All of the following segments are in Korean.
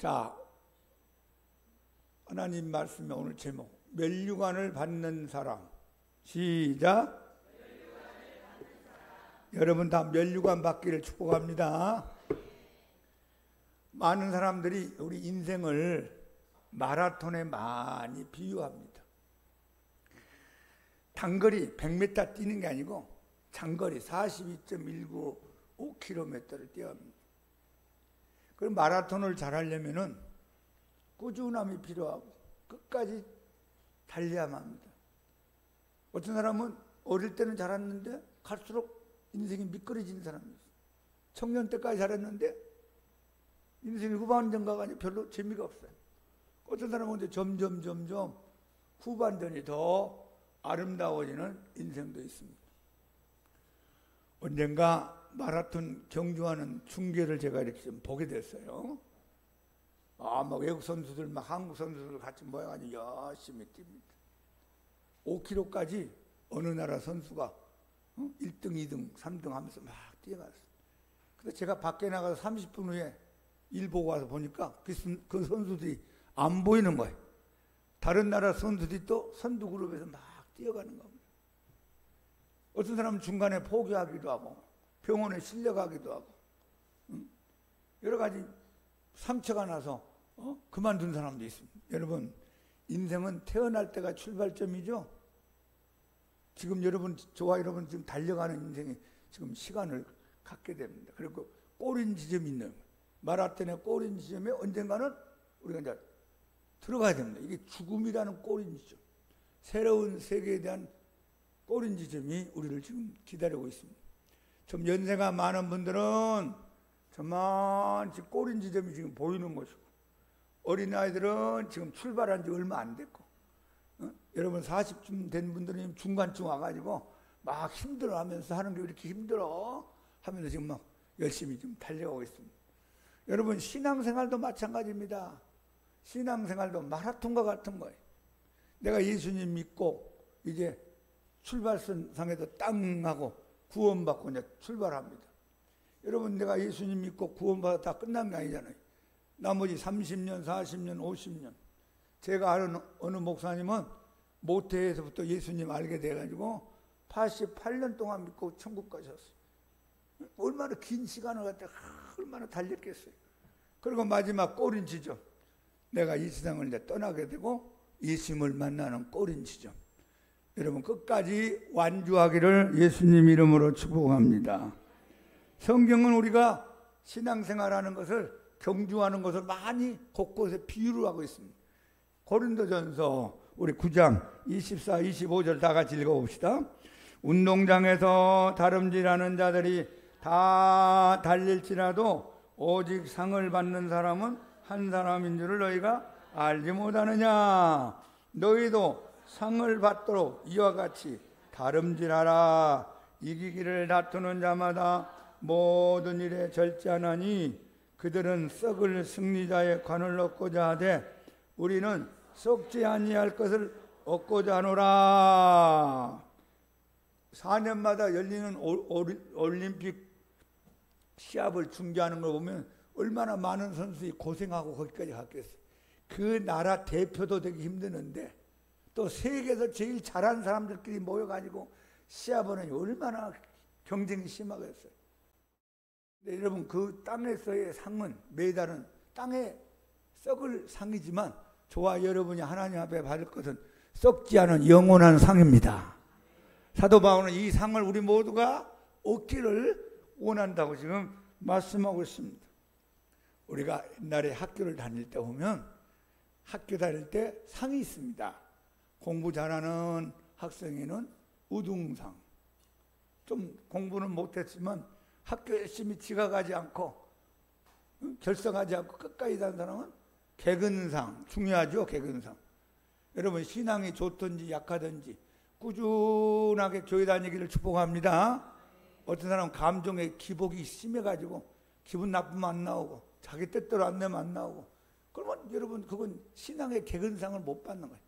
자, 하나님 말씀의 오늘 제목, 면류관을 받는 사람. 시작. 여러분 다 면류관 받기를 축복합니다. 많은 사람들이 우리 인생을 마라톤에 많이 비유합니다. 단거리 100m 뛰는 게 아니고 장거리 42.195km를 뛰어야 합니다. 그럼 마라톤을 잘하려면은 꾸준함이 필요하고 끝까지 달려야만 합니다. 어떤 사람은 어릴 때는 잘했는데 갈수록 인생이 미끄러지는 사람이 있어요. 청년 때까지 잘했는데 인생이 후반전 가니 별로 재미가 없어요. 어떤 사람은 이제 점점 후반전이 더 아름다워지는 인생도 있습니다. 언젠가 마라톤 경주하는 중계를 제가 이렇게 좀 보게 됐어요. 막 외국 선수들, 막 한국 선수들 같이 모여가지고 열심히 뜁니다. 5km까지 어느 나라 선수가 1등, 2등, 3등 하면서 막 뛰어갔어요. 근데 제가 밖에 나가서 30분 후에 일 보고 와서 보니까 그 선수들이 안 보이는 거예요. 다른 나라 선수들이 또 선두 그룹에서 막 뛰어가는 겁니다. 어떤 사람은 중간에 포기하기도 하고 병원에 실려가기도 하고 여러 가지 상처가 나서 그만둔 사람도 있습니다. 여러분, 인생은 태어날 때가 출발점이죠. 지금 여러분, 저와 여러분 지금 달려가는 인생에 지금 시간을 갖게 됩니다. 그리고 꼬린 지점이 있는 마라톤의 꼬린 지점에 언젠가는 우리가 이제 들어가야 됩니다. 이게 죽음이라는 꼬린 지점, 새로운 세계에 대한 꼬린 지점이 우리를 지금 기다리고 있습니다. 좀 연세가 많은 분들은 저만치 꼬린 지점이 지금 보이는 것이고, 어린아이들은 지금 출발한 지 얼마 안 됐고, 여러분 40쯤 된 분들은 중간쯤 와가지고 막 힘들어하면서 하는 게 왜 이렇게 힘들어? 하면서 지금 막 열심히 좀 달려가고 있습니다. 여러분, 신앙생활도 마찬가지입니다. 신앙생활도 마라톤과 같은 거예요. 내가 예수님 믿고 이제 출발선상에도 땅 하고 구원받고 이제 출발합니다. 여러분, 내가 예수님 믿고 구원받아 다 끝난 게 아니잖아요. 나머지 30년, 40년, 50년. 제가 아는 어느 목사님은 모태에서부터 예수님 알게 돼가지고 88년 동안 믿고 천국 가셨어요. 얼마나 긴 시간을 갖다 얼마나 달렸겠어요. 그리고 마지막 꼬린 지점, 내가 이 세상을 이제 떠나게 되고 예수님을 만나는 꼬린 지점. 여러분, 끝까지 완주하기를 예수님 이름으로 축복합니다. 성경은 우리가 신앙생활하는 것을, 경주하는 것을 많이 곳곳에 비유를 하고 있습니다. 고린도전서 우리 9장 24, 25절 다 같이 읽어봅시다. 운동장에서 다름질하는 자들이 다 달릴지라도 오직 상을 받는 사람은 한 사람인 줄을 너희가 알지 못하느냐. 너희도 상을 받도록 이와 같이 다름질하라. 이기기를 다투는 자마다 모든 일에 절제하나니 그들은 썩을 승리자의 관을 얻고자 하되 우리는 썩지 아니할 것을 얻고자 하노라. 4년마다 열리는 올림픽 시합을 중계하는 걸 보면 얼마나 많은 선수들이 고생하고 거기까지 갔겠어요. 그 나라 대표도 되기 힘드는데 또 세계에서 제일 잘하는 사람들끼리 모여가지고 시합을 하니 얼마나 경쟁이 심하겠어요. 근데 여러분, 그 땅에서의 상은, 메달은 땅에 썩을 상이지만 저와 여러분이 하나님 앞에 받을 것은 썩지 않은 영원한 상입니다. 사도 바울은 이 상을 우리 모두가 얻기를 원한다고 지금 말씀하고 있습니다. 우리가 옛날에 학교를 다닐 때 보면 학교 다닐 때 상이 있습니다. 공부 잘하는 학생에는 우등상, 좀 공부는 못했지만 학교 열심히 지각하지 않고 결석하지 않고 끝까지 다는 사람은 개근상, 중요하죠. 개근상. 여러분, 신앙이 좋든지 약하든지 꾸준하게 교회 다니기를 축복합니다. 어떤 사람은 감정의 기복이 심해가지고 기분 나쁘면 안 나오고 자기 뜻대로 안 되면 안 나오고, 그러면 여러분, 그건 신앙의 개근상을 못 받는 거예요.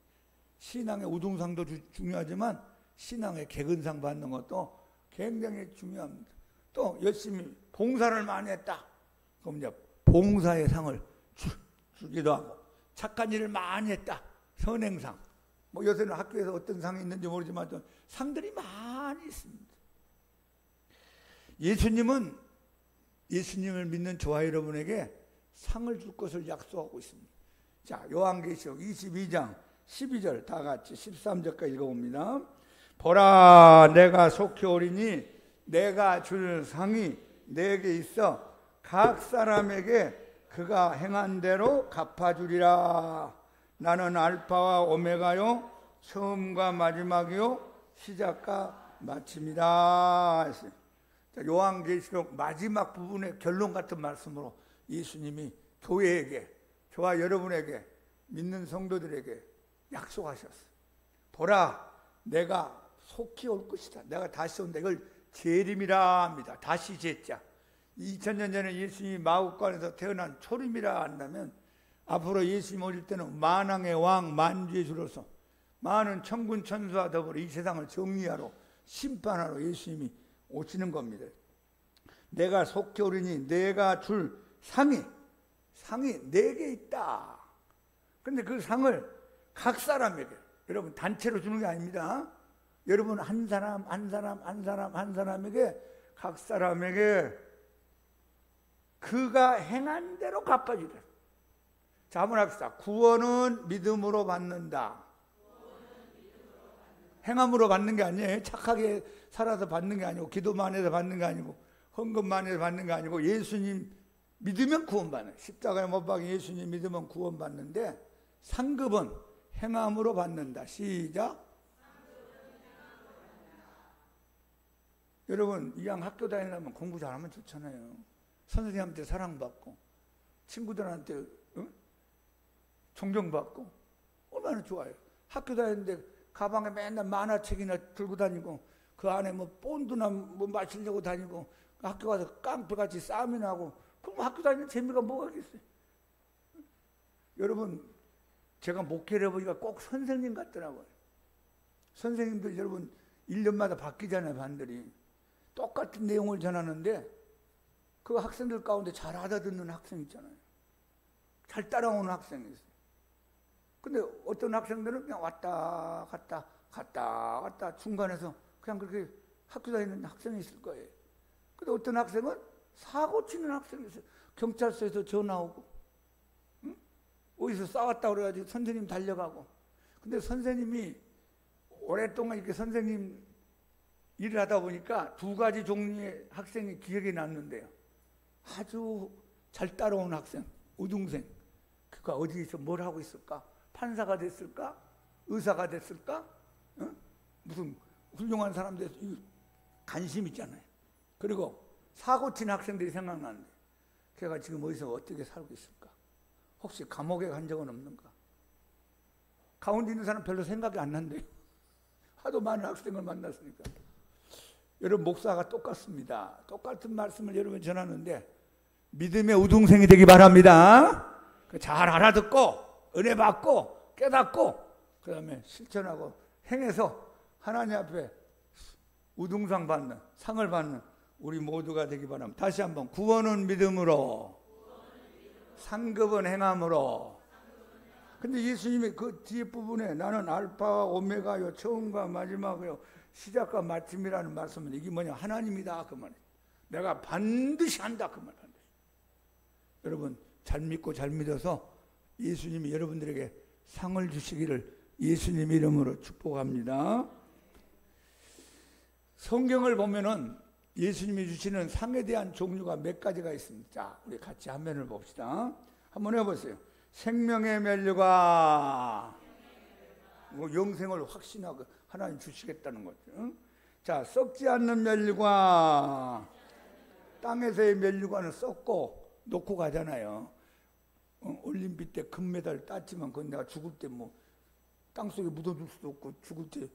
신앙의 우등상도 중요하지만 신앙의 개근상 받는 것도 굉장히 중요합니다. 또 열심히 봉사를 많이 했다. 그럼 이제 봉사의 상을 주기도 하고 착한 일을 많이 했다. 선행상. 뭐 요새는 학교에서 어떤 상이 있는지 모르지만 좀 상들이 많이 있습니다. 예수님을 믿는 저와 여러분에게 상을 줄 것을 약속하고 있습니다. 자, 요한계시록 22장 12절 다 같이 13절까지 읽어봅니다. 보라, 내가 속히 오리니 내가 줄 상이 내게 있어 각 사람에게 그가 행한 대로 갚아주리라. 나는 알파와 오메가요 처음과 마지막이요 시작과 마침이다. 요한계시록 마지막 부분의 결론 같은 말씀으로 예수님이 교회에게, 저와 여러분에게, 믿는 성도들에게 약속하셨어요. 보라, 내가 속히 올 것이다. 내가 다시 온다. 이걸 재림이라 합니다. 다시 재자. 2000년 전에 예수님이 마국간에서 태어난 초림이라 한다면 앞으로 예수님 오실 때는 만왕의 왕, 만주의 주로서 많은 천군 천사와 더불어 이 세상을 정리하러 심판하러 예수님이 오시는 겁니다. 내가 속히 오리니 내가 줄 상이 내게 있다. 그런데 그 상을 각 사람에게, 여러분 단체로 주는 게 아닙니다. 여러분 한 사람에게, 각 사람에게 그가 행한 대로 갚아주리라. 자, 한번 합시다. 구원은 믿음으로 받는다. 행함으로 받는 게 아니에요. 착하게 살아서 받는 게 아니고, 기도만 해서 받는 게 아니고, 헌금만 해서 받는 게 아니고, 예수님 믿으면 구원받는, 십자가에 못 박힌 예수님 믿으면 구원받는데, 상급은 행함으로 받는다. 시작. 여러분, 이왕 학교 다니려면 공부 잘하면 좋잖아요. 선생님한테 사랑받고 친구들한테 존경받고 얼마나 좋아요. 학교 다니는데 가방에 맨날 만화책이나 들고 다니고 그 안에 뭐 본드나 뭐 마시려고 다니고 학교 가서 깡패같이 싸움이나 하고 그럼 학교 다니는 재미가 뭐가 있겠어요. 여러분, 제가 목회를 해보니까 꼭 선생님 같더라고요. 선생님들 여러분 1년마다 바뀌잖아요. 반들이 똑같은 내용을 전하는데 그 학생들 가운데 잘 알아듣는 학생 있잖아요. 잘 따라오는 학생이 있어요. 근데 어떤 학생들은 그냥 왔다 갔다 중간에서 그냥 그렇게 학교 다니는 학생이 있을 거예요. 근데 어떤 학생은 사고 치는 학생이 있어요. 경찰서에서 전화 오고 어디서 싸웠다 그래가지고 선생님 달려가고. 근데 선생님이 오랫동안 이렇게 선생님 일을 하다 보니까 두 가지 종류의 학생이 기억에 남는데요. 아주 잘 따라온 학생, 우등생. 그가 어디서 뭘 하고 있을까? 판사가 됐을까? 의사가 됐을까? 무슨 훌륭한 사람들 관심 있잖아요. 그리고 사고친 학생들이 생각나는데 걔가 지금 어디서 어떻게 살고 있을까? 혹시 감옥에 간 적은 없는가? 가운데 있는 사람 별로 생각이 안 난대요. 하도 많은 학생을 만났으니까. 여러분, 목사가 똑같습니다. 똑같은 말씀을 여러분 전하는데 믿음의 우등생이 되기 바랍니다. 잘 알아듣고 은혜 받고 깨닫고 그 다음에 실천하고 행해서 하나님 앞에 우등상 받는, 상을 받는 우리 모두가 되기 바랍니다. 다시 한번, 구원은 믿음으로, 상급은 행함으로. 근데 예수님이 그 뒤에 부분에 나는 알파와 오메가요 처음과 마지막이요 시작과 마침이라는 말씀은 이게 뭐냐? 하나님이다 그 말이에요. 내가 반드시 한다 그 말. 여러분 잘 믿고 잘 믿어서 예수님이 여러분들에게 상을 주시기를 예수님 이름으로 축복합니다. 성경을 보면은 예수님이 주시는 상에 대한 종류가 몇 가지가 있습니다. 자, 우리 같이 화면을 봅시다. 한번 해보세요. 생명의 면류관, 영생을 확신하고 하나님 주시겠다는 거죠. 자, 썩지 않는 면류관, 땅에서의 면류관을 썩고 놓고 가잖아요. 올림픽 때 금메달 땄지만 그건 내가 죽을 때 뭐 땅속에 묻어둘 수도 없고 죽을 때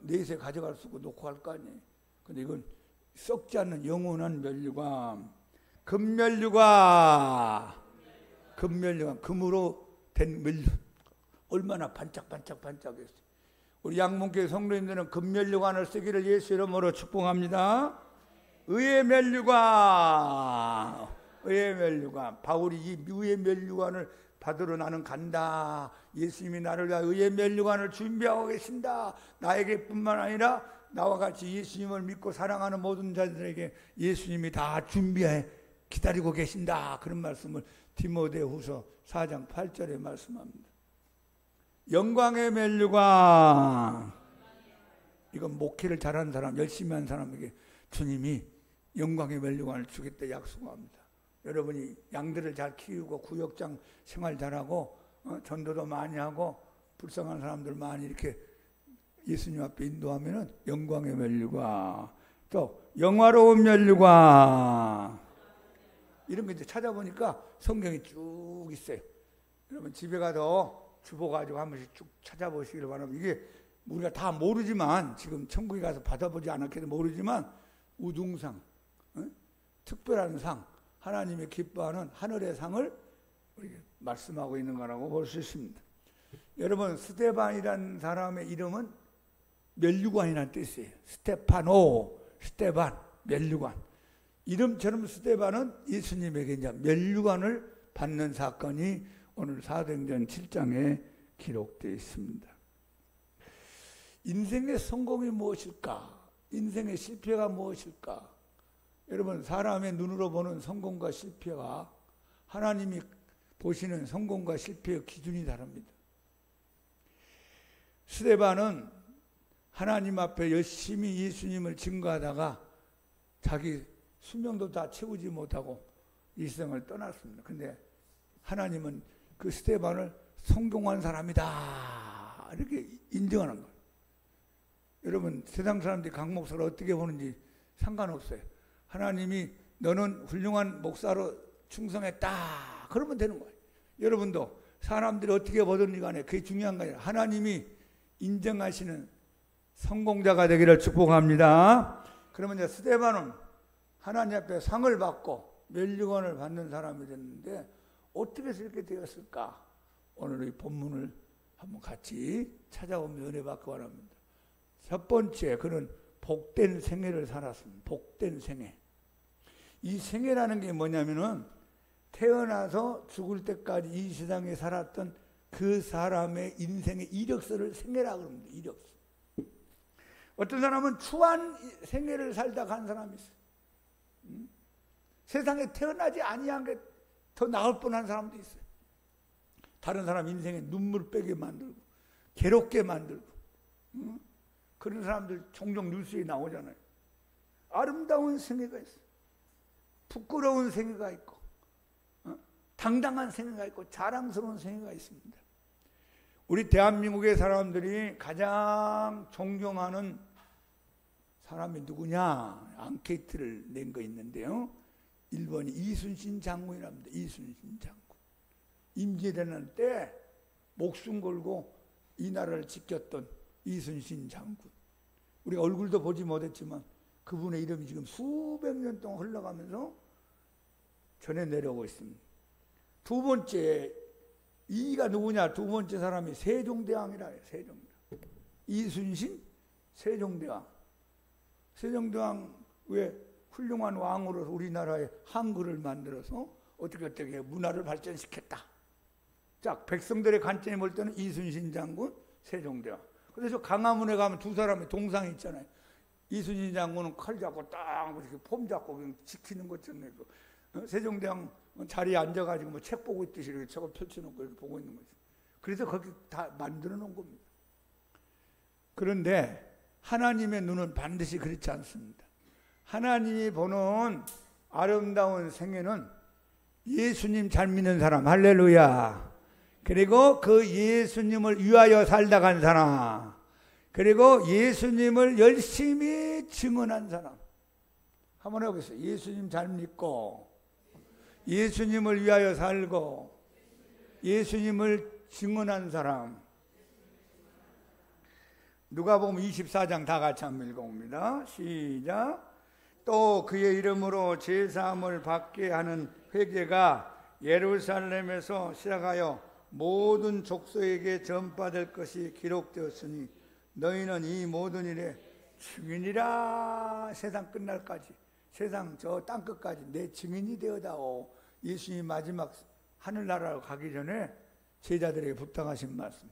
내세 가져갈 수 없고 놓고 갈 거 아니에요. 근데 이건 썩지 않는 영원한 면류관, 금면류관, 금으로 된 면류, 얼마나 반짝반짝했어요. 우리 양문교회 성도님들은 금면류관을 쓰기를 예수 이름으로 축복합니다. 의의 면류관, 의의 면류관. 바울이 이 의의 면류관을 받으러 나는 간다. 예수님이 나를 위하여 의의 면류관을 준비하고 계신다. 나에게뿐만 아니라 나와 같이 예수님을 믿고 사랑하는 모든 자들에게 예수님이 다 준비해 기다리고 계신다. 그런 말씀을 디모데후서 4장 8절에 말씀합니다. 영광의 면류관. 이건 목회를 잘하는 사람, 열심히 하는 사람에게 주님이 영광의 면류관을 주겠다 약속합니다. 여러분이 양들을 잘 키우고 구역장 생활 잘하고 전도도 많이 하고 불쌍한 사람들 많이 이렇게 예수님 앞에 인도하면은 영광의 면류관, 또 영화로운 면류관, 이런 거 이제 찾아보니까 성경이 쭉 있어요. 여러분 집에 가서 주보 가지고 한 번씩 쭉 찾아보시길 바랍니다. 이게 우리가 다 모르지만, 지금 천국에 가서 받아보지 않았게도 모르지만 우등상, 특별한 상, 하나님이 기뻐하는 하늘의 상을 우리가 말씀하고 있는 거라고 볼 수 있습니다. 여러분 스데반이라는 사람의 이름은 면류관이라는 뜻이에요. 스테파노, 스테반, 면류관. 이름처럼 스데반은 예수님에게 이제 면류관을 받는 사건이 오늘 사도행전 7장에 기록되어 있습니다. 인생의 성공이 무엇일까? 인생의 실패가 무엇일까? 여러분 사람의 눈으로 보는 성공과 실패가 하나님이 보시는 성공과 실패의 기준이 다릅니다. 스데반은 하나님 앞에 열심히 예수님을 증거하다가 자기 수명도 다 채우지 못하고 이 세상을 떠났습니다. 근데 하나님은 그 스데반을 성공한 사람이다 이렇게 인정하는 거예요. 여러분 세상 사람들이 강 목사를 어떻게 보는지 상관없어요. 하나님이 너는 훌륭한 목사로 충성했다 그러면 되는 거예요. 여러분도 사람들이 어떻게 보든지 간에 그게 중요한 거 아니라 하나님이 인정하시는 성공자가 되기를 축복합니다. 그러면 이제 스데반은 하나님 앞에 상을 받고 면류관을 받는 사람이 됐는데 어떻게 해서 이렇게 되었을까? 오늘 이 본문을 한번 같이 찾아보면 은혜 받기 바랍니다. 첫 번째, 그는 복된 생애를 살았습니다. 복된 생애. 이 생애라는 게 뭐냐면은 태어나서 죽을 때까지 이 세상에 살았던 그 사람의 인생의 이력서를 생애라고 합니다. 이력서. 어떤 사람은 추한 생애를 살다 간 사람이 있어요. 세상에 태어나지 아니한 게 더 나을 뻔한 사람도 있어요. 다른 사람 인생에 눈물 빼게 만들고 괴롭게 만들고 그런 사람들 종종 뉴스에 나오잖아요. 아름다운 생애가 있어요. 부끄러운 생애가 있고 당당한 생애가 있고 자랑스러운 생애가 있습니다. 우리 대한민국의 사람들이 가장 존경하는 사람이 누구냐 앙케이트를 낸 거 있는데요. 1번이 이순신 장군이랍니다. 이순신 장군. 임진왜란 때 목숨 걸고 이 나라를 지켰던 이순신 장군. 우리가 얼굴도 보지 못했지만 그분의 이름이 지금 수백 년 동안 흘러가면서 전해 내려오고 있습니다. 두 번째, 이가 누구냐? 두 번째 사람이 세종대왕이라 해요. 세종대왕. 이순신, 세종대왕. 세종대왕 왜 훌륭한 왕으로서 우리나라에 한글을 만들어서 어떻게 문화를 발전시켰다. 자, 백성들의 관점이 볼 때는 이순신 장군, 세종대왕. 그래서 강화문에 가면 두 사람의 동상이 있잖아요. 이순신 장군은 칼 잡고 딱 이렇게 폼 잡고 그냥 지키는 것처럼. 세종대왕 자리에 앉아가지고 뭐 책 보고 있듯이 이렇게 책을 펼쳐놓고 이렇게 보고 있는 거죠. 그래서 거기 다 만들어 놓은 겁니다. 그런데 하나님의 눈은 반드시 그렇지 않습니다. 하나님이 보는 아름다운 생애는 예수님 잘 믿는 사람, 할렐루야. 그리고 그 예수님을 위하여 살다 간 사람, 그리고 예수님을 열심히 증언한 사람. 한번 해보겠습니다. 예수님 잘 믿고 예수님을 위하여 살고 예수님을 증언한 사람. 누가복음 24장 다 같이 한번 읽어봅니다. 시작. 또 그의 이름으로 제사함을 받게 하는 회개가 예루살렘에서 시작하여 모든 족속에게 전파될 것이 기록되었으니 너희는 이 모든 일에 증인이라. 세상 끝날까지, 세상 저 땅끝까지 내 증인이 되어다오. 예수님이 마지막 하늘나라로 가기 전에 제자들에게 부탁하신 말씀,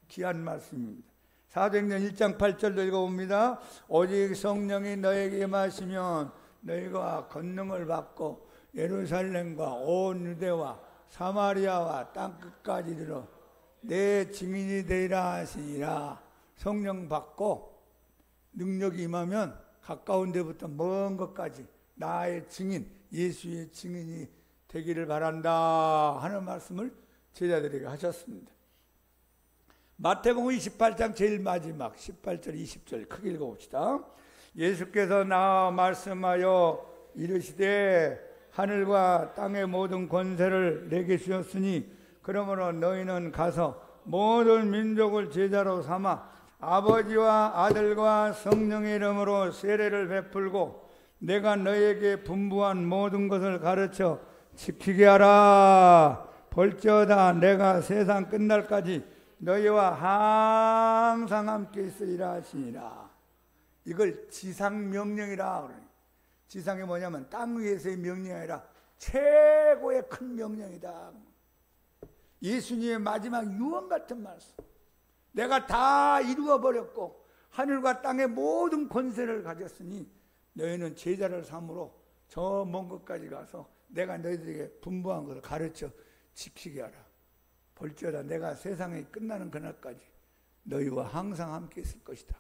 귀한 말씀입니다. 사도행전 1장 8절도 읽어봅니다. 오직 성령이 너에게 임하시면 너희가 권능을 받고 예루살렘과 온 유대와 사마리아와 땅끝까지 이르러 내 증인이 되리라 하시니라. 성령 받고 능력이 임하면 가까운 데부터 먼 것까지 나의 증인, 예수의 증인이 되기를 바란다 하는 말씀을 제자들에게 하셨습니다. 마태복음 28장 제일 마지막 18절 20절 크게 읽어봅시다. 예수께서 나와 말씀하여 이르시되 하늘과 땅의 모든 권세를 내게 주셨으니 그러므로 너희는 가서 모든 민족을 제자로 삼아 아버지와 아들과 성령의 이름으로 세례를 베풀고 내가 너희에게 분부한 모든 것을 가르쳐 지키게 하라. 볼지어다 내가 세상 끝날까지 너희와 항상 함께 있으리라 하시니라. 이걸 지상명령이라 그러니, 지상이 뭐냐면 땅 위에서의 명령이 아니라 최고의 큰 명령이다. 예수님의 마지막 유언 같은 말씀. 내가 다 이루어버렸고 하늘과 땅의 모든 권세를 가졌으니 너희는 제자를 삼으로 저 먼 곳까지 가서 내가 너희들에게 분부한 것을 가르쳐 지키게 하라. 볼지어다 내가 세상이 끝나는 그날까지 너희와 항상 함께 있을 것이다.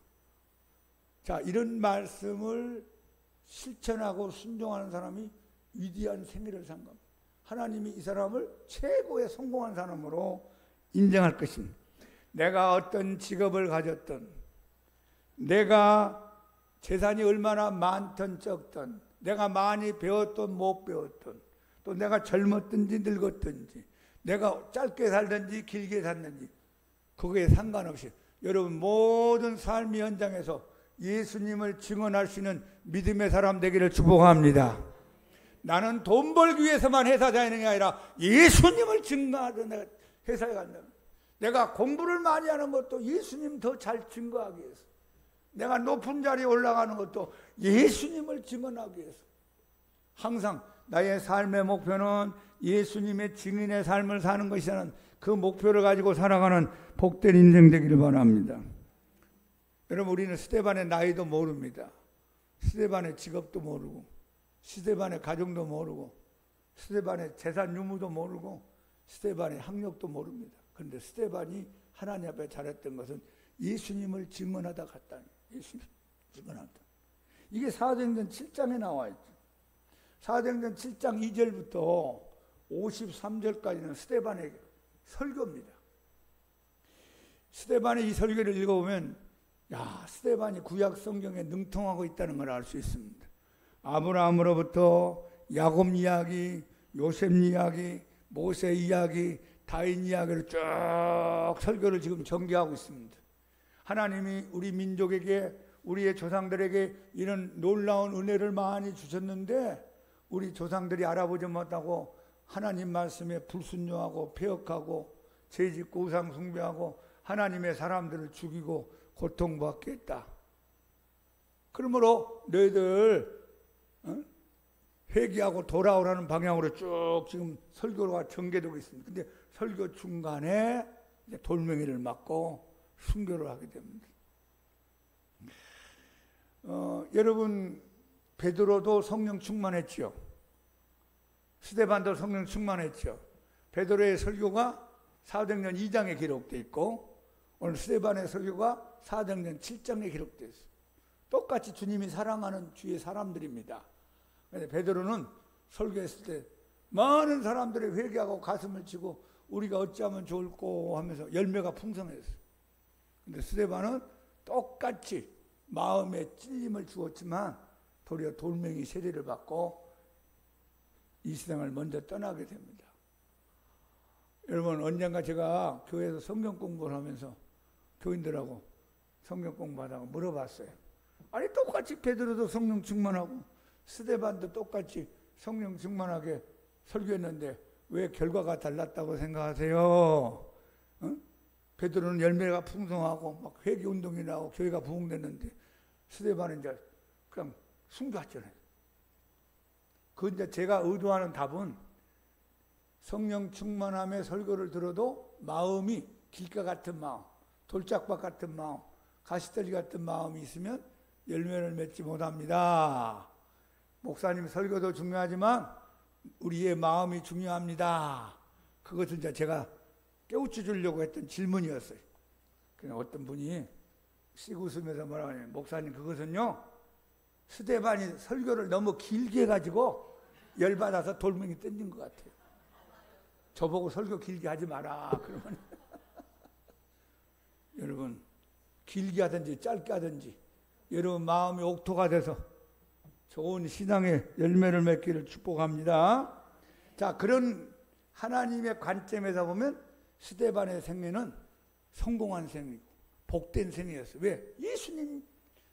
자, 이런 말씀을 실천하고 순종하는 사람이 위대한 생애를 산 겁니다. 하나님이 이 사람을 최고의 성공한 사람으로 인정할 것입니다. 내가 어떤 직업을 가졌던, 내가 재산이 얼마나 많든 적든, 내가 많이 배웠든 못 배웠든, 또 내가 젊었든지 늙었든지, 내가 짧게 살든지 길게 살든지 그거에 상관없이 여러분 모든 삶의 현장에서 예수님을 증언할 수 있는 믿음의 사람 되기를 축복합니다. 나는 돈 벌기 위해서만 회사 다니는 게 아니라 예수님을 증거하던 내가 회사에 간다. 내가 공부를 많이 하는 것도 예수님 더 잘 증거하기 위해서, 내가 높은 자리에 올라가는 것도 예수님을 증언하기 위해서, 항상 나의 삶의 목표는 예수님의 증인의 삶을 사는 것이라는 그 목표를 가지고 살아가는 복된 인생 되기를 바랍니다. 여러분, 우리는 스데반의 나이도 모릅니다. 스데반의 직업도 모르고, 스데반의 가정도 모르고, 스데반의 재산 유무도 모르고, 스데반의 학력도 모릅니다. 그런데 스데반이 하나님 앞에 잘했던 것은 예수님을 증언하다 갔다. 예수님 증언하다. 이게 사도행전 7장에 나와 있죠. 사도행전 7장 2절부터 53절까지는 스데반의 설교입니다. 스데반의 이 설교를 읽어보면 스데반이 구약 성경에 능통하고 있다는 걸 알 수 있습니다. 아브라함으로부터 야곱 이야기, 요셉 이야기, 모세 이야기, 다윗 이야기를 쭉 설교를 지금 전개하고 있습니다. 하나님이 우리 민족에게, 우리의 조상들에게 이런 놀라운 은혜를 많이 주셨는데 우리 조상들이 알아보지 못하고 하나님 말씀에 불순종하고 폐역하고 죄짓고 우상 숭배하고 하나님의 사람들을 죽이고 고통받게 했다. 그러므로 너희들 회개하고 돌아오라는 방향으로 쭉 지금 설교가 전개되고 있습니다. 근데 설교 중간에 이제 돌멩이를 맞고 순교를 하게 됩니다. 여러분, 베드로도 성령 충만했지요. 스데반도 성령 충만했죠. 베드로의 설교가 사도행전 2장에 기록되어 있고 오늘 스데반의 설교가 사도행전 7장에 기록되어 있어요. 똑같이 주님이 사랑하는 주의 사람들입니다. 그런데 베드로는 설교했을 때 많은 사람들이 회개하고 가슴을 치고 우리가 어찌하면 좋을꼬 하면서 열매가 풍성했어요. 그런데 스데반은 똑같이 마음에 찔림을 주었지만 도리어 돌멩이 세례를 받고 이 세상을 먼저 떠나게 됩니다. 여러분, 언젠가 제가 교회에서 성경 공부를 하면서 교인들하고 성경 공부하다가 물어봤어요. 아니, 똑같이 베드로도 성령 충만하고 스데반도 똑같이 성령 충만하게 설교했는데 왜 결과가 달랐다고 생각하세요? 베드로는 열매가 풍성하고 막 회개 운동이 나고 교회가 부흥됐는데 스데반은 이제 그냥 순교했잖아요. 그 이제 제가 의도하는 답은 성령 충만함에 설교를 들어도 마음이 길가 같은 마음, 돌짝밭 같은 마음, 가시떨기 같은 마음이 있으면 열매를 맺지 못합니다. 목사님 설교도 중요하지만 우리의 마음이 중요합니다. 그것을 이제 제가 깨우쳐 주려고 했던 질문이었어요. 그냥 어떤 분이 씩 웃으면서 뭐라고 하냐면, 목사님 그것은요, 스데반이 설교를 너무 길게 해가지고 열받아서 돌멩이 던진 것 같아요. 저보고 설교 길게 하지 마라 그러면 여러분, 길게 하든지 짧게 하든지 여러분 마음이 옥토가 돼서 좋은 신앙의 열매를 맺기를 축복합니다. 자, 그런 하나님의 관점에서 보면 스데반의 생애는 성공한 생이고 복된 생이었어요. 왜? 예수님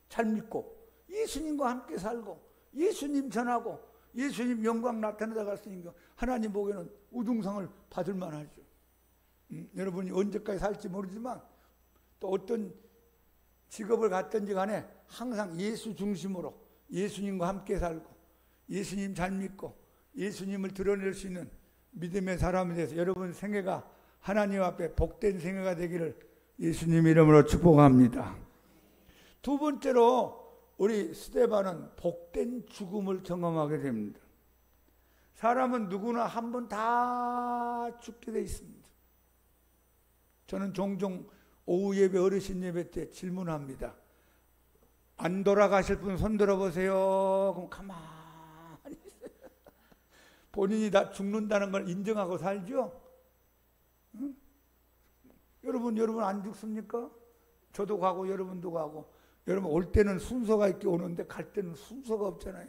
잘 믿고 예수님과 함께 살고 예수님 전하고 예수님 영광 나타내다 갔으니까 하나님 보기에는 우등상을 받을 만하죠. 여러분이 언제까지 살지 모르지만 또 어떤 직업을 갖든지 간에 항상 예수 중심으로 예수님과 함께 살고 예수님 잘 믿고 예수님을 드러낼 수 있는 믿음의 사람이 돼서 여러분 생애가 하나님 앞에 복된 생애가 되기를 예수님 이름으로 축복합니다. 두 번째로 우리 스데반은 복된 죽음을 경험하게 됩니다. 사람은 누구나 한 번 다 죽게 돼 있습니다. 저는 종종 오후 예배, 어르신 예배 때 질문합니다. 안 돌아가실 분 손 들어보세요. 그럼 가만히 있어요. 본인이 다 죽는다는 걸 인정하고 살죠? 응? 여러분 안 죽습니까? 저도 가고 여러분도 가고. 여러분 올 때는 순서가 있게 오는데 갈 때는 순서가 없잖아요.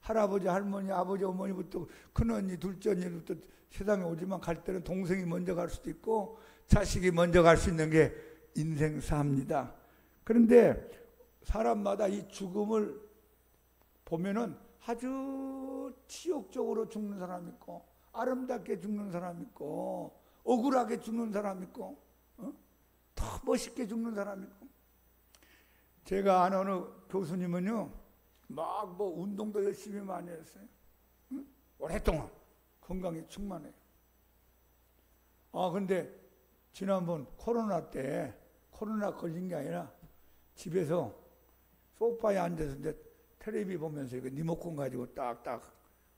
할아버지, 할머니, 아버지, 어머니부터 큰언니, 둘째 언니부터 세상에 오지만 갈 때는 동생이 먼저 갈 수도 있고 자식이 먼저 갈 수 있는 게 인생사입니다. 그런데 사람마다 이 죽음을 보면은 아주 치욕적으로 죽는 사람 있고 아름답게 죽는 사람 있고 억울하게 죽는 사람 있고 더 멋있게 죽는 사람 있고. 제가 아는 어느 교수님은요 막 뭐 운동도 열심히 많이 했어요. 응? 오랫동안 건강이 충만해요. 근데 지난번 코로나 때 코로나 걸린 게 아니라 집에서 소파에 앉아서 이제 텔레비 보면서 이거 리모컨 가지고 딱딱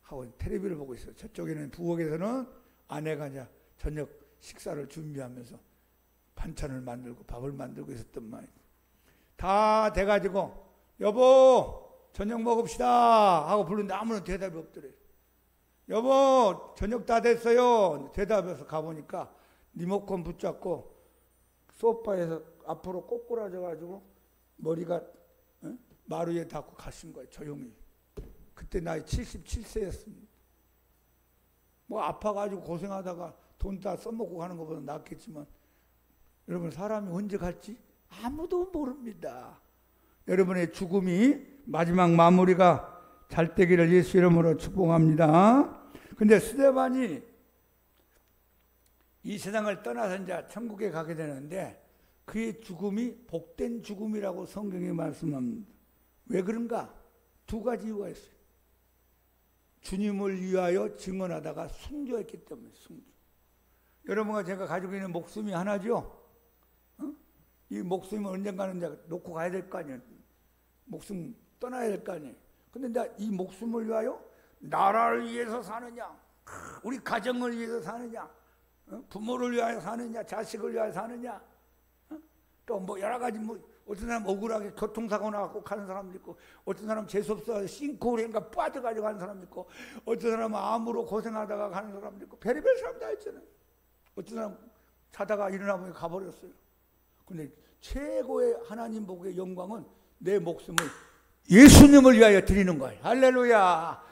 하고 텔레비를 보고 있어요. 저쪽에는 부엌에서는 아내가 이제 저녁 식사를 준비하면서 반찬을 만들고 밥을 만들고 있었단 말이에요. 다 돼가지고 여보 저녁 먹읍시다 하고 부르는데 아무런 대답이 없더래요. 여보 저녁 다 됐어요. 대답해서 가보니까 리모컨 붙잡고 소파에서 앞으로 꼬꾸라져가지고 머리가 마루에 닿고 가신 거예요. 조용히. 그때 나이 77세였습니다. 뭐 아파가지고 고생하다가 돈 다 써먹고 가는 것보다 낫겠지만 여러분 사람이 언제 갈지 아무도 모릅니다. 여러분의 죽음이 마지막 마무리가 잘 되기를 예수 이름으로 축복합니다. 근데 스데반이 이 세상을 떠나서 이제 천국에 가게 되는데 그의 죽음이 복된 죽음이라고 성경이 말씀합니다. 왜 그런가? 두 가지 이유가 있어요. 주님을 위하여 증언하다가 순교했기 때문에 순교. 여러분과 제가 가지고 있는 목숨이 하나죠? 이 목숨을 언젠가는 이제 놓고 가야 될 거 아니에요. 목숨 떠나야 될 거 아니에요. 근데 이제 이 목숨을 위하여 나라를 위해서 사느냐, 우리 가정을 위해서 사느냐, 부모를 위하여 사느냐, 자식을 위하여 사느냐, 또 뭐 여러 가지 뭐 어떤 사람 억울하게 교통사고 나갖고 가는 사람도 있고, 어떤 사람 재수없어 싱크홀인가 빠져가지고 가는 사람도 있고, 어떤 사람은 암으로 고생하다가 가는 사람도 있고, 별의별 사람 다 있잖아요. 어떤 사람 자다가 일어나 보니 가버렸어요. 근데 최고의 하나님 보고의 영광은 내 목숨을 예수님을 위하여 드리는 거예요. 할렐루야.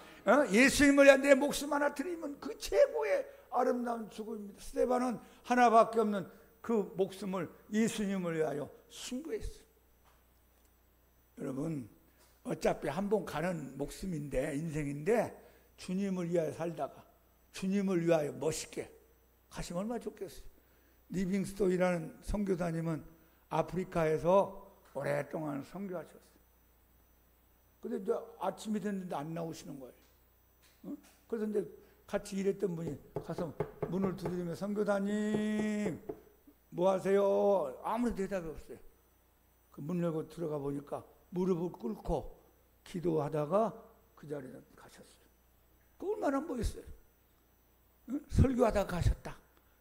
예수님을 위하여 내 목숨 하나 드리면 그 최고의 아름다운 죽음입니다. 스데반은 하나밖에 없는 그 목숨을 예수님을 위하여 순교했어요. 여러분 어차피 한 번 가는 목숨인데 인생인데 주님을 위하여 살다가 주님을 위하여 멋있게 가시면 얼마나 좋겠어요. 리빙스톤이라는 선교사님은 아프리카에서 오랫동안 선교하셨어요. 근데 이제 아침이 됐는데 안 나오시는 거예요. 그래서 이제 같이 일했던 분이 가서 문을 두드리며 선교사님 뭐 하세요? 아무런 대답이 없어요. 그 문 열고 들어가 보니까 무릎을 꿇고 기도하다가 그 자리에 가셨어요. 그 얼마나 멋있어요. 응? 설교하다가 가셨다.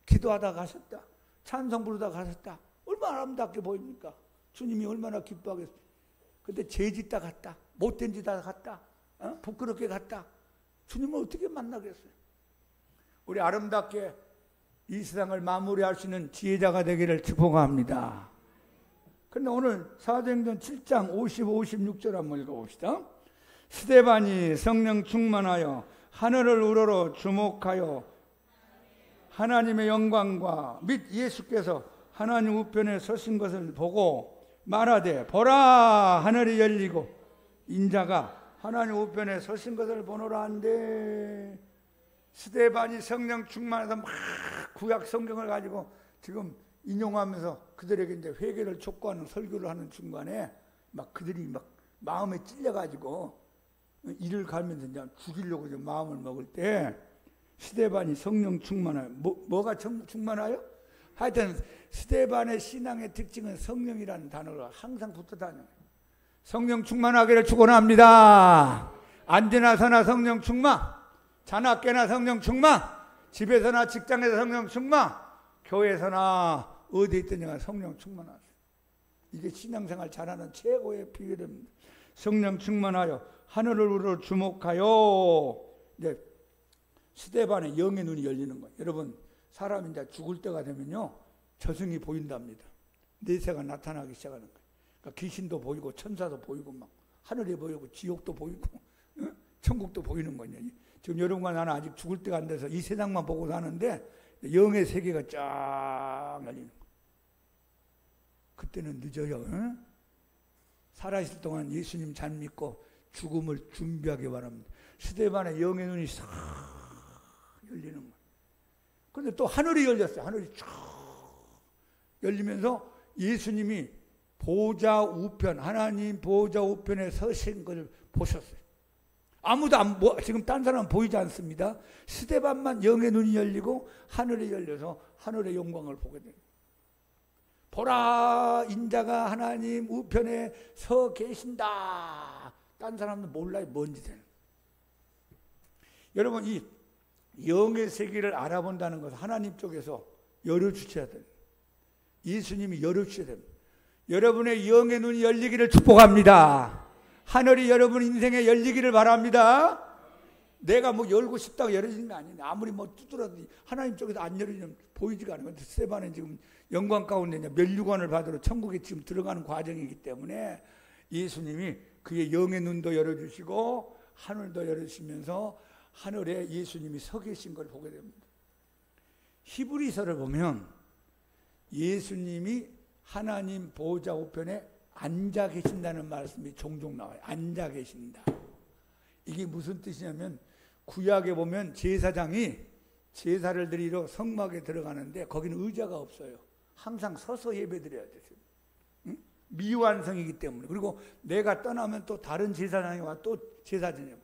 기도하다가 가셨다. 찬송 부르다가 가셨다. 얼마나 아름답게 보입니까? 주님이 얼마나 기뻐하겠어요. 근데 죄 짓다 갔다. 못된 짓 하다 갔다. 부끄럽게 갔다. 주님을 어떻게 만나겠어요? 우리 아름답게 이 세상을 마무리할 수 있는 지혜자가 되기를 축복합니다. 그런데 오늘 사도행전 7장 55, 56절 한번 읽어봅시다. 스데반이 성령 충만하여 하늘을 우러러 주목하여 하나님의 영광과 및 예수께서 하나님 우편에 서신 것을 보고 말하되 보라 하늘이 열리고 인자가 하나님 우편에 서신 것을 보노라 한데 스데반이 성령 충만해서 막 구약 성경을 가지고 지금 인용하면서 그들에게 이제 회개를 촉구하는 설교를 하는 중간에 막 그들이 막 마음에 찔려가지고 이를 갈면서 이제 죽이려고 이제 마음을 먹을 때 스데반이 성령 충만해요. 뭐가 충만해요? 하여튼 스데반의 신앙의 특징은 성령이라는 단어가 항상 붙어 다녀요. 성령 충만하기를 축원합니다. 앉으나 서나 성령 충만, 자나 깨나 성령 충만, 집에서나 직장에서 성령 충만, 교회에서나 어디에 있든지 성령 충만하세요. 이게 신앙생활 잘하는 최고의 비결입니다. 성령 충만하여 하늘을 우러 주목하여. 이제 스데반의 영의 눈이 열리는 거예요. 여러분, 사람이 이제 죽을 때가 되면요 저승이 보인답니다. 내세가 나타나기 시작하는 거예요. 그러니까 귀신도 보이고 천사도 보이고 막 하늘이 보이고 지옥도 보이고 천국도 보이는 거예요. 지금 여러분과 나는 아직 죽을 때가 안 돼서 이 세상만 보고 사는데 영의 세계가 쫙 열리는 거예요. 그때는 늦어요. 살아있을 동안 예수님 잘 믿고 죽음을 준비하기 바랍니다. 스데반의 영의 눈이 싹 열리는 거예요. 그런데 또 하늘이 열렸어요. 하늘이 쫙 열리면서 예수님이 보좌 우편, 하나님 보좌 우편에 서신 것을 보셨어요. 아무도 지금 딴 사람은 보이지 않습니다. 스데반만 영의 눈이 열리고 하늘이 열려서 하늘의 영광을 보게 됩니다. 보라 인자가 하나님 우편에 서 계신다. 딴 사람은 몰라요. 뭔지 되는. 여러분, 이 영의 세계를 알아본다는 것은 하나님 쪽에서 열어주셔야 돼요. 예수님이 열어주셔야 됩니다. 여러분의 영의 눈이 열리기를 축복합니다. 하늘이 여러분 인생에 열리기를 바랍니다. 내가 뭐 열고 싶다고 열어지는 게 아니에요. 아무리 뭐 두드려도 하나님 쪽에서 안 열리면 보이지가 않아요. 스데반은 지금 영광 가운데 면류관을 받으러 천국에 지금 들어가는 과정이기 때문에 예수님이 그의 영의 눈도 열어주시고 하늘도 열어주시면서 하늘에 예수님이 서 계신 걸 보게 됩니다. 히브리서를 보면 예수님이 하나님 보좌 우편에 앉아 계신다는 말씀이 종종 나와요. 앉아 계신다. 이게 무슨 뜻이냐면 구약에 보면 제사장이 제사를 드리러 성막에 들어가는데 거기는 의자가 없어요. 항상 서서 예배드려야 돼요. 응? 미완성이기 때문에. 그리고 내가 떠나면 또 다른 제사장이 와 또 제사 지내고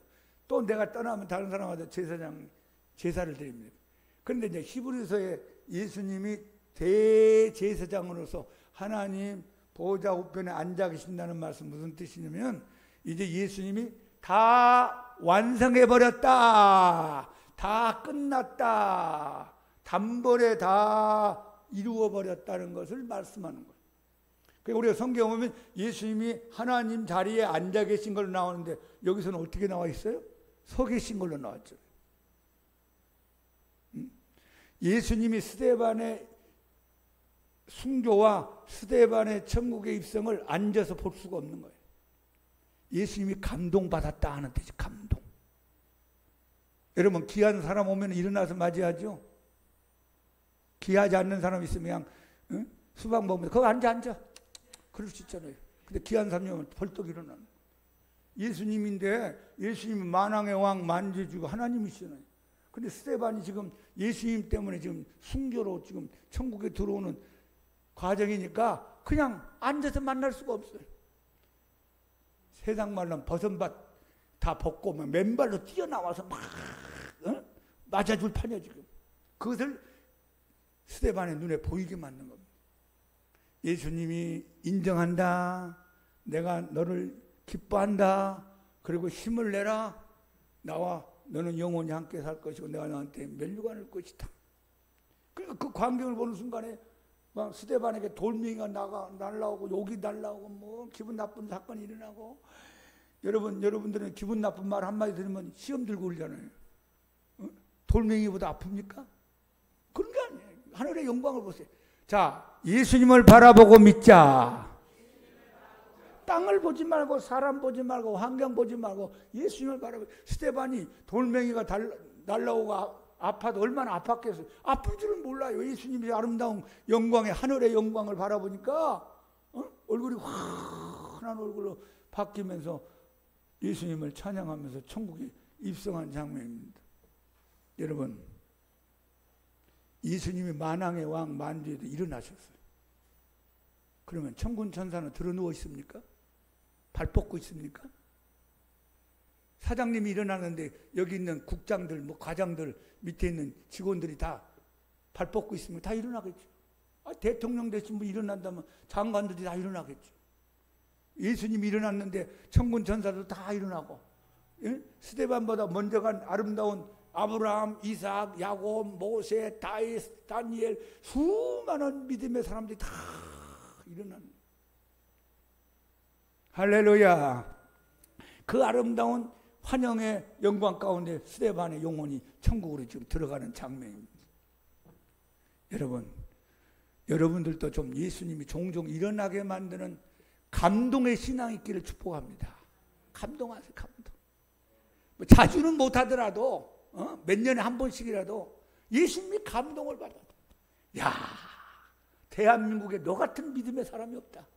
또 내가 떠나면 다른 사람 와서 제사를 드립니다. 그런데 이제 히브리서에 예수님이 대제사장으로서 하나님 보좌 우편에 앉아 계신다는 말씀 무슨 뜻이냐면 이제 예수님이 다 완성해버렸다. 다 끝났다. 단번에 다 이루어버렸다는 것을 말씀하는 거예요. 그러니까 우리가 성경 보면 예수님이 하나님 자리에 앉아 계신 걸로 나오는데 여기서는 어떻게 나와 있어요? 서 계신 걸로 나왔죠. 예수님이 스데반의 순교와 스데반의 천국의 입성을 앉아서 볼 수가 없는 거예요. 예수님이 감동받았다 하는 뜻이 감동. 여러분 귀한 사람 오면 일어나서 맞이하죠. 귀하지 않는 사람 있으면 그냥 수박 먹으면서 거기 앉아. 그럴 수 있잖아요. 근데 귀한 사람이 오면 벌떡 일어나는 거예요. 예수님인데 예수님이 만왕의 왕 만주주고 하나님이시잖아요. 근데 스데반이 지금 예수님 때문에 지금 순교로 지금 천국에 들어오는 과정이니까 그냥 앉아서 만날 수가 없어요. 세상 말로는 버선밭 다 벗고 막 맨발로 뛰어나와서 막 맞아줄 판이야 지금. 그것을 스데반의 눈에 보이게 만든 겁니다. 예수님이 인정한다. 내가 너를 기뻐한다. 그리고 힘을 내라. 나와 너는 영원히 함께 살 것이고 내가 너한테 면류관할 것이다. 그러니까 그 광경을 보는 순간에 막 스데반에게 돌멩이가 날라오고 욕이 날라오고 뭐 기분 나쁜 사건이 일어나고. 여러분들은 기분 나쁜 말 한마디 들으면 시험 들고 울잖아요. 돌멩이보다 아픕니까? 그런 게 아니에요. 하늘의 영광을 보세요. 자, 예수님을 바라보고 믿자. 땅을 보지 말고 사람 보지 말고 환경 보지 말고 예수님을 바라보고. 스데반이 돌멩이가 날라오고 아파도 얼마나 아팠겠어요. 아플 줄은 몰라요. 예수님의 아름다운 영광의 하늘의 영광을 바라보니까 얼굴이 환한 얼굴로 바뀌면서 예수님을 찬양하면서 천국에 입성한 장면입니다. 여러분, 예수님이 만왕의 왕 만주에도 일어나셨어요. 그러면 천군 천사는 들어누워 있습니까? 발 뻗고 있습니까? 사장님이 일어나는데 여기 있는 국장들, 뭐 과장들, 밑에 있는 직원들이 다 발 뻗고 있으면 다 일어나겠죠. 대통령 대신 뭐 일어난다면 장관들이 다 일어나겠죠. 예수님이 일어났는데 천군 천사도 다 일어나고, 예? 스데반보다 먼저 간 아름다운 아브라함, 이삭, 야곱, 모세, 다윗, 다니엘, 수많은 믿음의 사람들이 다 일어납니다. 할렐루야. 그 아름다운 환영의 영광 가운데 스데반의 영혼이 천국으로 지금 들어가는 장면입니다. 여러분들도 좀 예수님이 종종 일어나게 만드는 감동의 신앙이 있기를 축복합니다. 감동하세요. 감동. 뭐 자주는 못하더라도 몇 년에 한 번씩이라도 예수님이 감동을 받아. 야, 대한민국에 너 같은 믿음의 사람이 없다.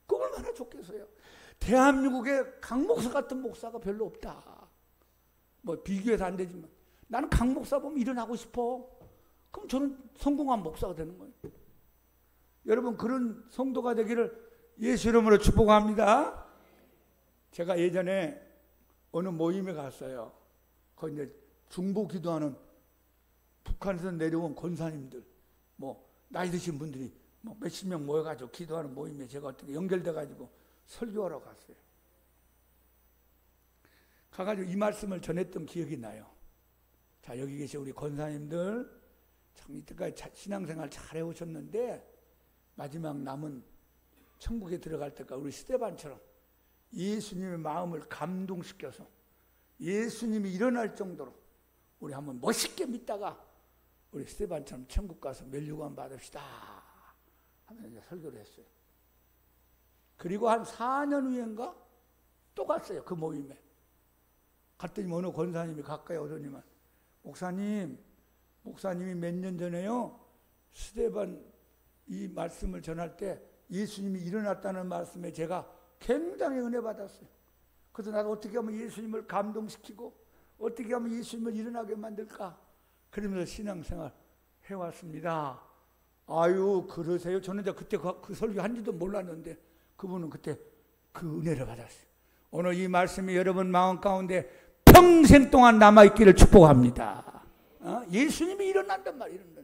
그 얼마나 좋겠어요. 대한민국에 강 목사 같은 목사가 별로 없다. 뭐 비교해서 안 되지만 나는 강 목사 보면 일어나고 싶어. 그럼 저는 성공한 목사가 되는 거예요. 여러분, 그런 성도가 되기를 예수 이름으로 축복합니다. 제가 예전에 어느 모임에 갔어요. 거기 이제 중보 기도하는 북한에서 내려온 권사님들, 뭐 나이 드신 분들이 뭐 몇십 명 모여가지고 기도하는 모임에 제가 어떻게 연결돼가지고 설교하러 갔어요. 가가지고 이 말씀을 전했던 기억이 나요. 자, 여기 계신 우리 권사님들 참 이때까지 신앙생활 잘 해오셨는데 마지막 남은 천국에 들어갈 때까지 우리 스데반처럼 예수님의 마음을 감동시켜서 예수님이 일어날 정도로 우리 한번 멋있게 믿다가 우리 스데반처럼 천국 가서 면류관 받읍시다 하면서 이제 설교를 했어요. 그리고 한 4년 후인가 또 갔어요. 그 모임에. 갔더니 어느 권사님이 가까이 오더니만 목사님이 몇 년 전에요 스데반 이 말씀을 전할 때 예수님이 일어났다는 말씀에 제가 굉장히 은혜 받았어요. 그래서 나도 어떻게 하면 예수님을 감동시키고 어떻게 하면 예수님을 일어나게 만들까 그러면서 신앙생활 해왔습니다. 아유, 그러세요? 저는 이제 그때 그 설교 한지도 몰랐는데 그분은 그때 그 은혜를 받았어요. 오늘 이 말씀이 여러분 마음 가운데 평생 동안 남아있기를 축복합니다. 예수님이 일어난단 말이에요.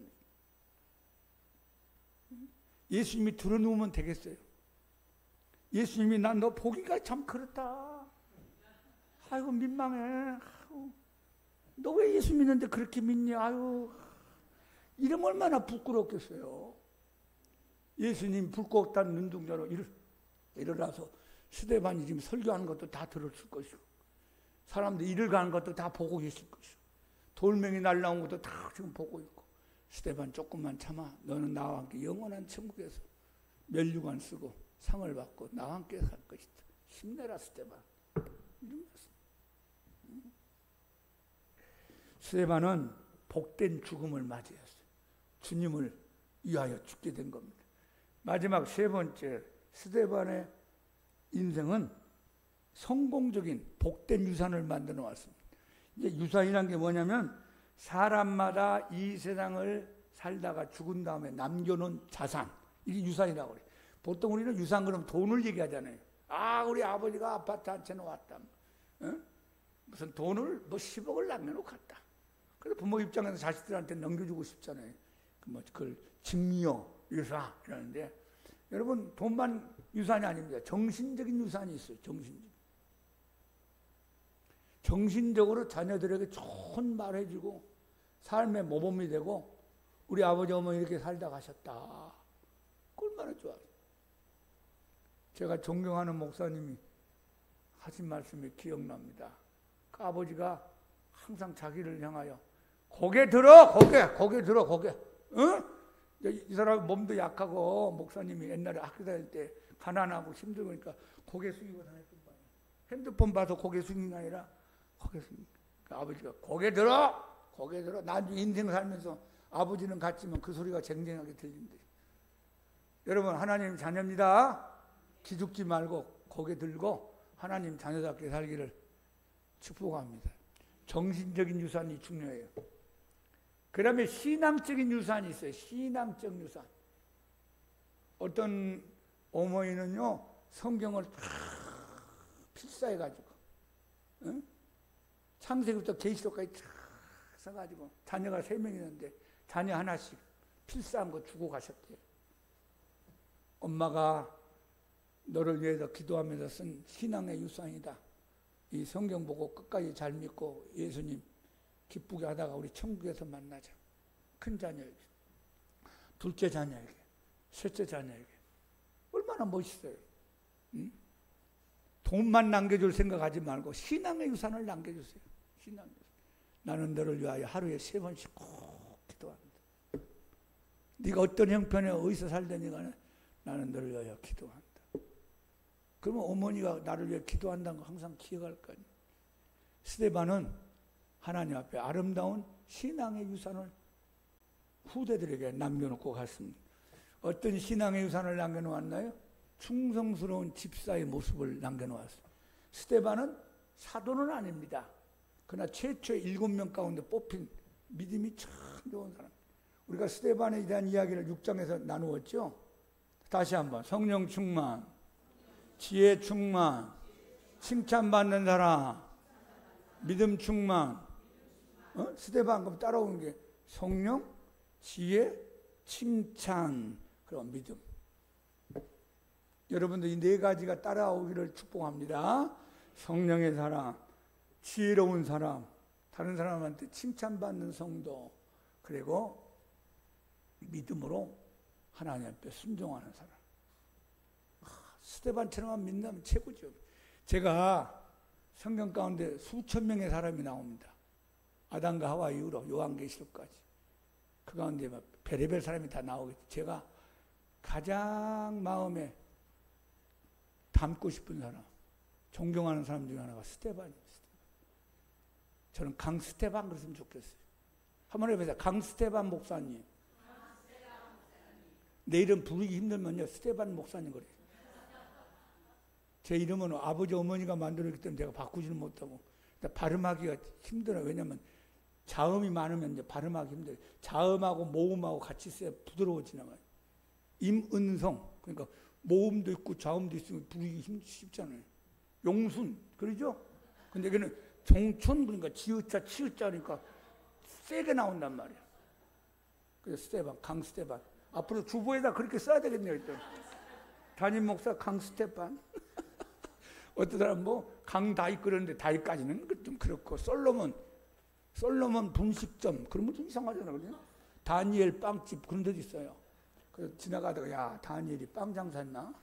예수님이 들어누우면 되겠어요. 예수님이 난 너 보기가 참 그렇다. 아이고 민망해. 너 왜 예수 믿는데 그렇게 믿니? 아유, 이러면 얼마나 부끄럽겠어요. 예수님 붉고 단 눈동자로 일어나서 스데반이 지금 설교하는 것도 다 들었을 것이고 사람들 일을 가는 것도 다 보고 계실 것이고 돌멩이 날라온 것도 다 지금 보고 있고 스데반 조금만 참아. 너는 나와 함께 영원한 천국에서 면류관 쓰고 상을 받고 나와 함께 살 것이다. 힘내라 스데반. 이런 말씀. 스데반은 복된 죽음을 맞이했어요. 주님을 위하여 죽게 된 겁니다. 마지막 세 번째, 스데반의 인생은 성공적인 복된 유산을 만들어 왔습니다. 이제 유산이란 게 뭐냐면 사람마다 이 세상을 살다가 죽은 다음에 남겨놓은 자산, 이게 유산이라고 그래요. 보통 우리는 유산 그러면 돈을 얘기하잖아요. 아, 우리 아버지가 아파트 한 채 놓았다. 무슨 돈을 뭐 10억을 남겨놓고 갔다. 그래서 부모 입장에서 자식들한테 넘겨주고 싶잖아요. 그걸 증여, 유산 이러는데 여러분 돈만 유산이 아닙니다. 정신적인 유산이 있어요. 정신적으로 자녀들에게 좋은 말 해주고 삶의 모범이 되고 우리 아버지 어머니 이렇게 살다 가셨다. 얼마나 좋아요. 제가 존경하는 목사님이 하신 말씀이 기억납니다. 그 아버지가 항상 자기를 향하여 고개 들어 고개 응? 이 사람 몸도 약하고 목사님이 옛날에 학교 다닐 때 가난하고 힘들으니까 고개 숙이고 다녔던 거예요. 핸드폰 봐서 고개 숙이는 게 아니라 고개 숙이고 아버지가 고개 들어 나중에 인생 살면서 아버지는 같지만 그 소리가 쟁쟁하게 들린대. 여러분 하나님 자녀입니다. 기죽지 말고 고개 들고 하나님 자녀답게 살기를 축복합니다. 정신적인 유산이 중요해요. 그 다음에 신앙적인 유산이 있어요. 신앙적 유산. 어떤 어머니는요 성경을 다 필사해가지고 응? 창세기부터 계시록까지 다 써가지고 자녀가 3명 있는데 자녀 하나씩 필사한 거 주고 가셨대요. 엄마가 너를 위해서 기도하면서 쓴 신앙의 유산이다. 이 성경 보고 끝까지 잘 믿고 예수님 기쁘게 하다가 우리 천국에서 만나자. 큰 자녀에게, 둘째 자녀에게, 셋째 자녀에게. 얼마나 멋있어요. 응? 돈만 남겨줄 생각하지 말고 신앙의 유산을 남겨주세요. 신앙의 유산. 나는 너를 위하여 하루에 3번씩 꼭 기도합니다. 네가 어떤 형편에 어디서 살든지 간에 나는 너를 위하여 기도한다. 그러면 어머니가 나를 위해 기도한다는 거 항상 기억할 거 아니에요. 스데반은 하나님 앞에 아름다운 신앙의 유산을 후대들에게 남겨놓고 갔습니다. 어떤 신앙의 유산을 남겨놓았나요? 충성스러운 집사의 모습을 남겨놓았어요. 스데반은 사도는 아닙니다. 그러나 최초의 7명 가운데 뽑힌 믿음이 참 좋은 사람. 우리가 스데반에 대한 이야기를 6장에서 나누었죠. 다시 한번 성령 충만, 지혜 충만, 칭찬받는 사람, 믿음 충만. 스데반 그럼 따라오는 게 성령, 지혜, 칭찬, 그럼 믿음. 여러분들 이 4가지가 따라오기를 축복합니다. 성령의 사람, 지혜로운 사람, 다른 사람한테 칭찬받는 성도, 그리고 믿음으로 하나님 앞에 순종하는 사람. 스데반처럼만 믿는다면 최고죠. 제가 성경 가운데 수천 명의 사람이 나옵니다. 아담과 하와 이후로 요한계시록까지. 그 가운데 별의별 사람이 다 나오겠죠. 제가 가장 마음에 담고 싶은 사람, 존경하는 사람 중에 하나가 스데반입니다. 저는 강스테반 그랬으면 좋겠어요. 한번 해보세요. 강스테반 목사님. 내 이름 부르기 힘들면요 스데반 목사님 그래요. 제 이름은 아버지 어머니가 만들었기 때문에 제가 바꾸지는 못하고 발음하기가 힘들어요. 왜냐하면 자음이 많으면 이제 발음하기 힘들어요. 자음하고 모음하고 같이 써야 부드러워지나봐요. 임은성, 그러니까 모음도 있고 자음도 있으면 부르기 쉽잖아요. 용순, 그러죠? 근데 여기는 종촌, 그러니까 지읒자, 치읒자니까 세게 나온단 말이에요. 그래서 스테반, 강스테반. 앞으로 주보에다 그렇게 써야 되겠네요. 담임 목사 강스테반. 어떤 사람 강다이 끓였는데 다이까지는 좀 그렇고, 솔로몬 분식점, 그러면 좀 이상하잖아요. 그죠? 다니엘 빵집, 그런 데도 있어요. 그래서 지나가다가, 야, 다니엘이 빵 장사했나?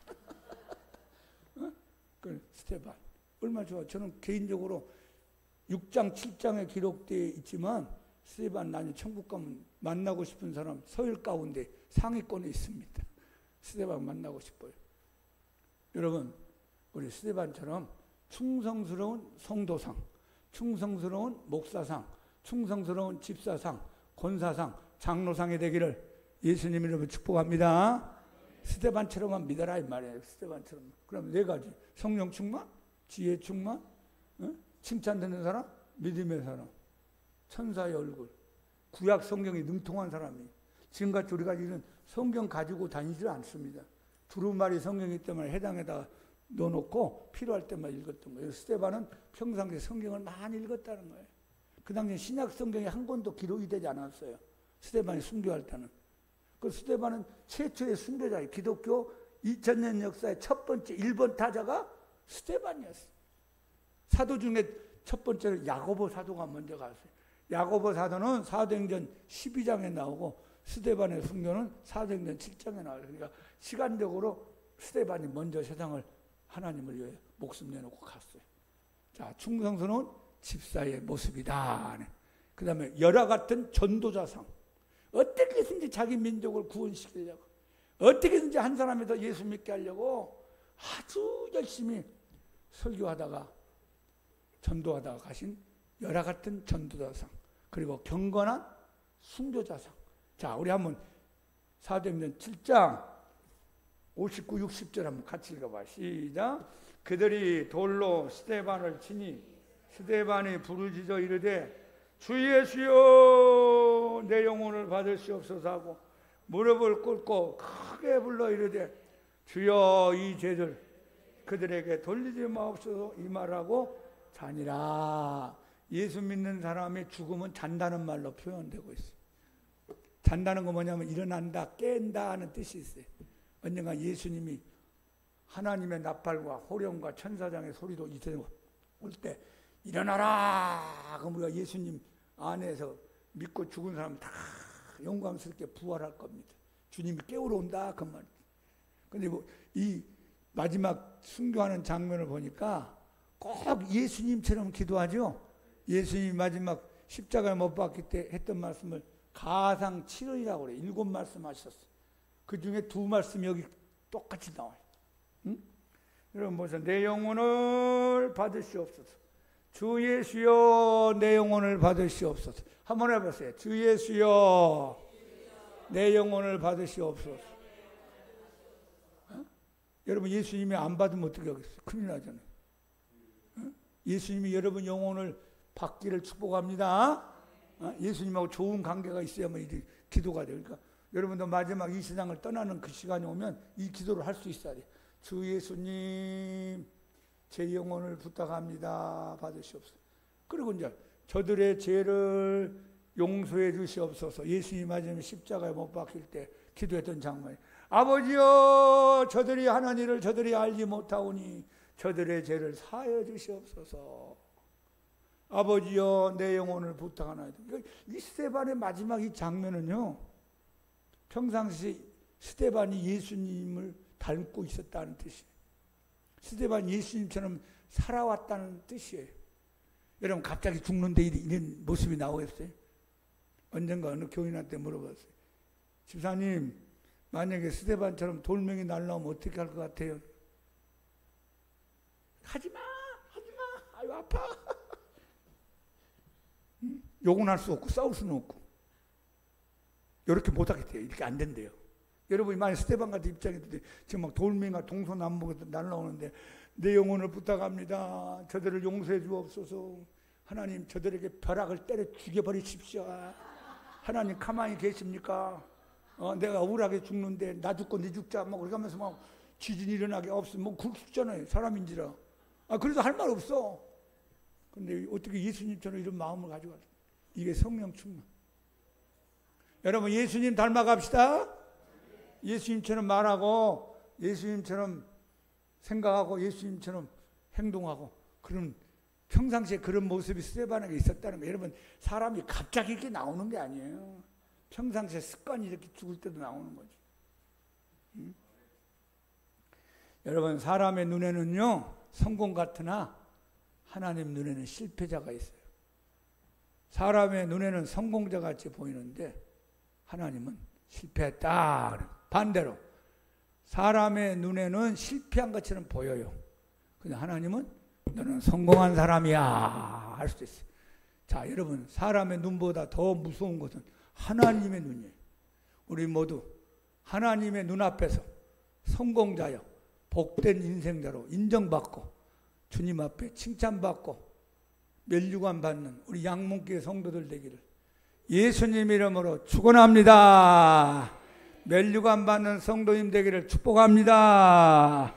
그 스테반. 얼마나 좋아. 저는 개인적으로 6장, 7장에 기록되어 있지만, 스테반 나중에 천국 가면 만나고 싶은 사람 서열 가운데 상위권에 있습니다. 스테반 만나고 싶어요. 여러분, 우리 스데반처럼 충성스러운 성도상, 충성스러운 목사상, 충성스러운 집사상, 권사상, 장로상이 되기를 예수님 이름으로 축복합니다. 스데반처럼만 믿어라 이 말이에요. 스데반처럼. 그럼 4가지. 성령 충만, 지혜 충만, 칭찬 듣는 사람, 믿음의 사람, 천사의 얼굴. 구약 성경이 능통한 사람이. 지금같이 우리가 이런 성경 가지고 다니지 않습니다. 두루마리 성경이기 때문에 해당에다가 넣어놓고 필요할 때만 읽었던 거예요. 스데반은 평상시에 성경을 많이 읽었다는 거예요. 그 당시 신약 성경에 한 권도 기록이 되지 않았어요. 스데반이 순교할 때는. 그 스데반은 최초의 순교자예요. 기독교 2000년 역사의 첫 번째 1번 타자가 스데반이었어요. 사도 중에 첫 번째로 야고보 사도가 먼저 갔어요. 야고보 사도는 사도행전 12장에 나오고 스데반의 순교는 사도행전 7장에 나와요. 그러니까 시간적으로 스데반이 먼저 세상을 하나님을 위해 목숨 내놓고 갔어요. 자, 충성스러운 집사의 모습이다. 그 다음에 열화 같은 전도자상. 어떻게든지 자기 민족을 구원시키려고, 어떻게든지 한 사람이 더 예수 믿게 하려고 아주 열심히 설교하다가 전도하다가 가신 열화 같은 전도자상, 그리고 경건한 순교자상. 자, 우리 한번 사도행전 7장 59, 60절 한번 같이 읽어봐. 시작. 그들이 돌로 스데반을 치니 스데반이 부르짖어 이르되 주 예수여 내 영혼을 받으시옵소서 하고 무릎을 꿇고 크게 불러 이르되 주여 이 죄를 그들에게 돌리지 마옵소서 이 말하고 자니라. 예수 믿는 사람의 죽음은 잔다는 말로 표현되고 있어요. 잔다는 거 뭐냐면 일어난다, 깬다 하는 뜻이 있어요. 언젠가 예수님이 하나님의 나팔과 호령과 천사장의 소리도 이제 올 때 일어나라. 그럼 우리가 예수님 안에서 믿고 죽은 사람 다 영광스럽게 부활할 겁니다. 주님이 깨우러 온다 그 말. 근데 뭐 이 마지막 순교하는 장면을 보니까 꼭 예수님처럼 기도하죠. 예수님이 마지막 십자가에 못 박힐 때 했던 말씀을 가상 7언이라고 그래요. 7말씀 하셨어요. 그 중에 2말씀이 여기 똑같이 나와요. 응? 여러분 보세요. 내 영혼을 받으시옵소서. 주 예수여 내 영혼을 받으시옵소서. 한번 해보세요. 주 예수여 내 영혼을 받으시옵소서. 어? 여러분 예수님이 안 받으면 어떻게 하겠어요? 큰일 나잖아요. 어? 예수님이 여러분 영혼을 받기를 축복합니다. 어? 예수님하고 좋은 관계가 있어야만 이 기도가 돼요. 그러니까 여러분도 마지막 이 세상을 떠나는 그 시간이 오면 이 기도를 할 수 있어야 돼요. 주 예수님 제 영혼을 부탁합니다. 받으시옵소서. 그리고 이제 저들의 죄를 용서해 주시옵소서. 예수님 맞으면 십자가에 못 박힐 때 기도했던 장면이 아버지여 저들이 하는 일을 저들이 알지 못하오니 저들의 죄를 사하여 주시옵소서. 아버지여 내 영혼을 부탁하나이다. 이 스데반의 마지막 이 장면은요, 평상시 스데반이 예수님을 닮고 있었다는 뜻이에요. 스데반이 예수님처럼 살아왔다는 뜻이에요. 여러분 갑자기 죽는데 이런 모습이 나오겠어요? 언젠가 어느 교인한테 물어봤어요. 집사님 만약에 스데반처럼 돌멩이 날라오면 어떻게 할 것 같아요? 하지마 하지마 아유 아파. 욕은 할 수 없고 싸울 수는 없고 이렇게 못하겠대요. 이렇게 안 된대요. 여러분이 만약 스데반 같은 입장인데 지금 막 돌멩이가 동서남북에서 날라오는데 내 영혼을 부탁합니다. 저들을 용서해 주옵소서. 하나님 저들에게 벼락을 때려 죽여버리십시오. 하나님 가만히 계십니까? 내가 우울하게 죽는데 나 죽고 네 죽자 막 그렇게 하면서 막 지진이 일어나게 없으면 뭐 그렇게 죽잖아요. 사람인지라. 그래도 할 말 없어. 근데 어떻게 예수님처럼 이런 마음을 가지고 가요? 이게 성령 충만. 여러분 예수님 닮아갑시다. 예수님처럼 말하고 예수님처럼 생각하고 예수님처럼 행동하고 그런 평상시에 그런 모습이 스데반에게 있었다는 거예요. 여러분 사람이 갑자기 이렇게 나오는 게 아니에요. 평상시에 습관이 이렇게 죽을 때도 나오는 거지. 응? 여러분 사람의 눈에는요 성공 같으나 하나님 눈에는 실패자가 있어요. 사람의 눈에는 성공자 같이 보이는데 하나님은 실패했다. 반대로 사람의 눈에는 실패한 것처럼 보여요. 근데 하나님은 너는 성공한 사람이야 할 수도 있어요. 자 여러분 사람의 눈보다 더 무서운 것은 하나님의 눈이에요. 우리 모두 하나님의 눈앞에서 성공자여 복된 인생자로 인정받고 주님 앞에 칭찬받고 멸류관 받는 우리 양문교회 성도들 되기를 예수님 이름으로 축원합니다. 멸류관 받는 성도님 되기를 축복합니다.